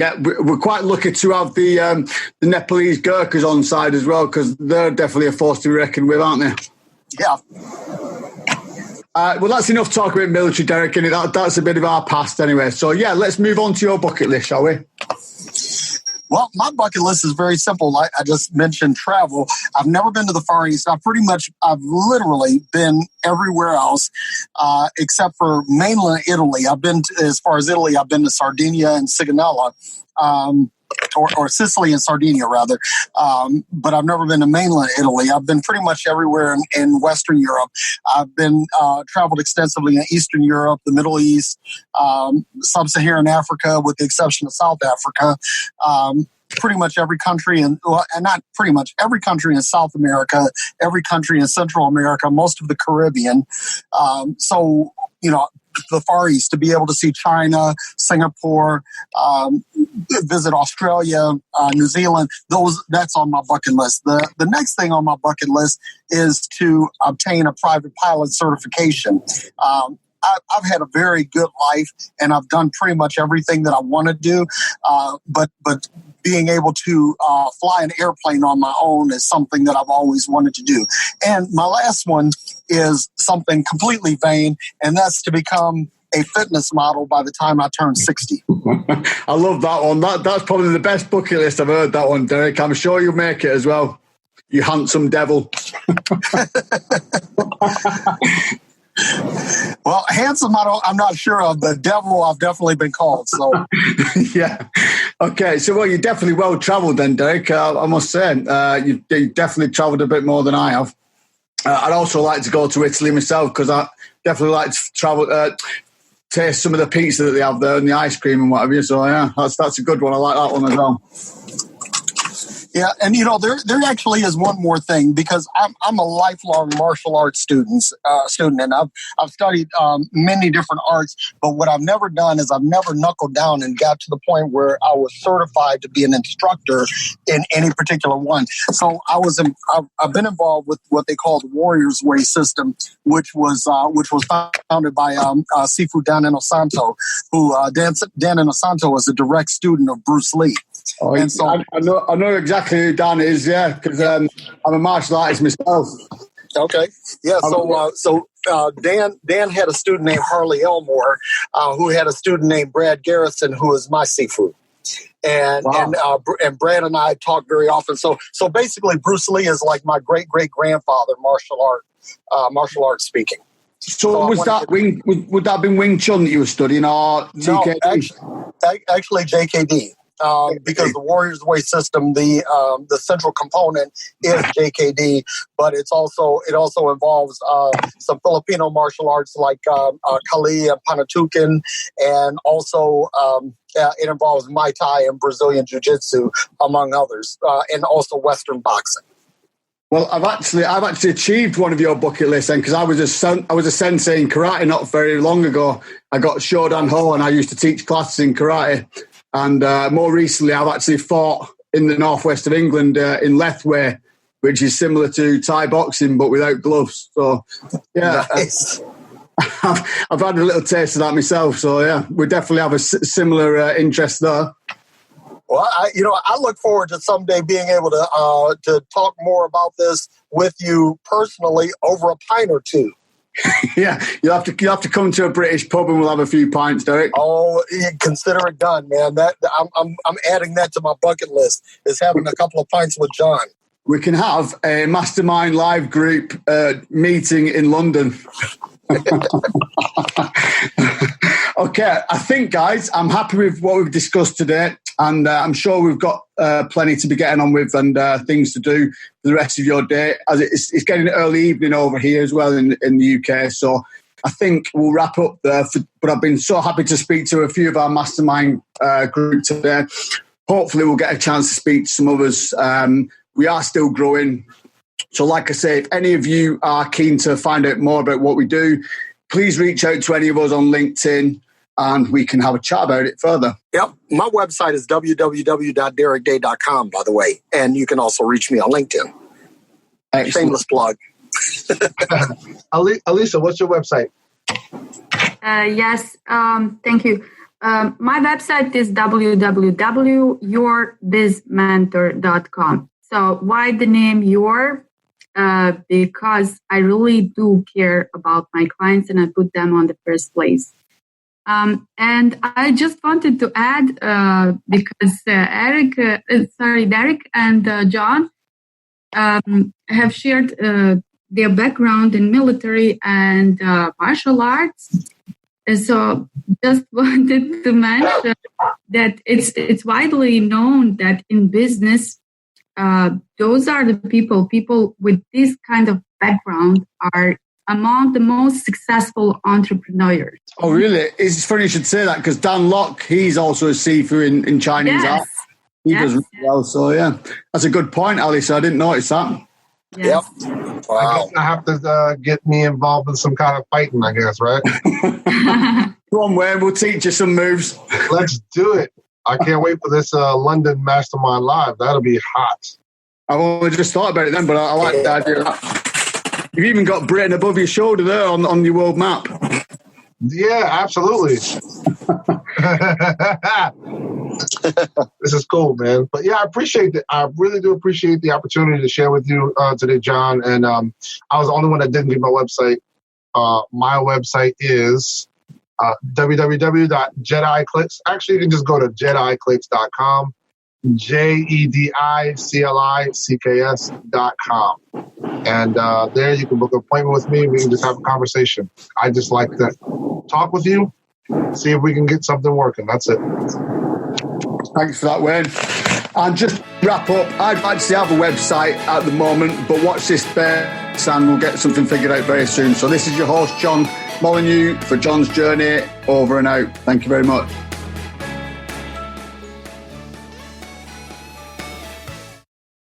Yeah, we're quite lucky to have the Nepalese Gurkhas on side as well, because they're definitely a force to be reckoned with, aren't they? Yeah. Well, that's enough talk about military, Derek, and that's a bit of our past anyway. So, yeah, let's move on to your bucket list, shall we? Well, my bucket list is very simple. Like I just mentioned, travel. I've never been to the Far East. I've literally been everywhere else except for mainland Italy. As far as Italy, I've been to Sardinia and Sigonella, or Sicily and Sardinia, rather. But I've never been to mainland Italy. I've been pretty much everywhere in Western Europe. I've been traveled extensively in Eastern Europe, the Middle East, Sub-Saharan Africa, with the exception of South Africa. Pretty much every country, and not pretty much every country in South America, every country in Central America, most of the Caribbean. So, the Far East, to be able to see China, Singapore, visit Australia, New Zealand, that's on my bucket list. The next thing on my bucket list is to obtain a private pilot certification. I've had a very good life, and I've done pretty much everything that I want to do. But being able to fly an airplane on my own is something that I've always wanted to do. And my last one is something completely vain, and that's to become a fitness model by the time I turn 60. I love that one. That's probably the best bucket list I've heard, that one, Derek. I'm sure you'll make it as well. You handsome devil. Well, handsome, I'm not sure of, but devil, I've definitely been called. So, yeah. Okay. So, well, you're definitely well travelled then, Derek. I must say, you definitely travelled a bit more than I have. I'd also like to go to Italy myself, because I definitely like to travel, taste some of the pizza that they have there and the ice cream and whatever. So, yeah, that's a good one. I like that one as well. Yeah, and there actually is one more thing, because I'm a lifelong martial arts student, and I've studied many different arts. But what I've never done is I've never knuckled down and got to the point where I was certified to be an instructor in any particular one. So I've been involved with what they call the Warrior's Way system, which was founded by Sifu Dan Inosanto, who Dan Inosanto is a direct student of Bruce Lee. Oh, and so I know exactly who Dan is, yeah, because I'm a martial artist myself. Okay, yeah. So Dan had a student named Harley Elmore, who had a student named Brad Garrison, who is my Sifu. And wow. and Brad and I talk very often. So basically, Bruce Lee is like my great grandfather, martial arts speaking. So would that have been Wing Chun that you were studying, or TKD? No, actually JKD. Because the Warriors Way system, the central component is JKD, but it also involves some Filipino martial arts like Kali and Panatukan, and also it involves Muay Thai and Brazilian Jiu-Jitsu, among others, and also Western boxing. Well, I've actually achieved one of your bucket lists, then, because I was a sensei in karate not very long ago. I got Shodan Ho, and I used to teach classes in karate. And more recently, I've actually fought in the northwest of England in Lethway, which is similar to Thai boxing but without gloves. So, yeah, nice. I've had a little taste of that myself. So, yeah, we definitely have a similar interest there. Well, I look forward to someday being able to talk more about this with you personally over a pint or two. Yeah, you'll have to come to a British pub and we'll have a few pints, Derek. Oh, consider it done, man. That I'm adding that to my bucket list, is having a couple of pints with John. We can have a mastermind live group meeting in London. Okay, I think, guys, I'm happy with what we've discussed today, and I'm sure we've got plenty to be getting on with and things to do for the rest of your day, as it's getting early evening over here as well in the UK. So I think we'll wrap up there. But I've been so happy to speak to a few of our mastermind group today. Hopefully we'll get a chance to speak to some others. We are still growing. So like I say, if any of you are keen to find out more about what we do, please reach out to any of us on LinkedIn and we can have a chat about it further. Yep. My website is www.derekday.com, by the way. And you can also reach me on LinkedIn. Excellent. Shameless plug. Alisa, what's your website? Yes. Thank you. My website is www.yourbizmentor.com. So why the name Your? Because I really do care about my clients and I put them on the first place. And I just wanted to add, because Derek and John have shared their background in military and martial arts. So just wanted to mention that it's widely known that in business, those are the people with this kind of background are among the most successful entrepreneurs. Oh, really? It's funny you should say that because Dan Locke, he's also a Sifu in Chinese art. He does really well. So, yeah, that's a good point, Alice. I didn't notice that. Yes. Yep. Wow. I guess I have to get me involved in some kind of fighting, I guess, right? Go on, Wayne. We'll teach you some moves. Let's do it. I can't wait for this London Mastermind Live. That'll be hot. I've only just thought about it then, but I like the idea of that. You've even got Britain above your shoulder there on your world map. Yeah, absolutely. This is cool, man. But yeah, I appreciate it. I really do appreciate the opportunity to share with you today, John. And I was the only one that didn't give my website. My website is www.jediclicks. Actually, you can just go to jediclicks.com. JEDICLICKS.com. And there you can book an appointment with me. We can just have a conversation. I just like to talk with you, see if we can get something working. That's it. Thanks for that, Wayne. And just wrap up, I'd actually have a website at the moment, but watch this space and we'll get something figured out very soon. So this is your host, John Molyneux, for John's Journey. Over and out. Thank you very much.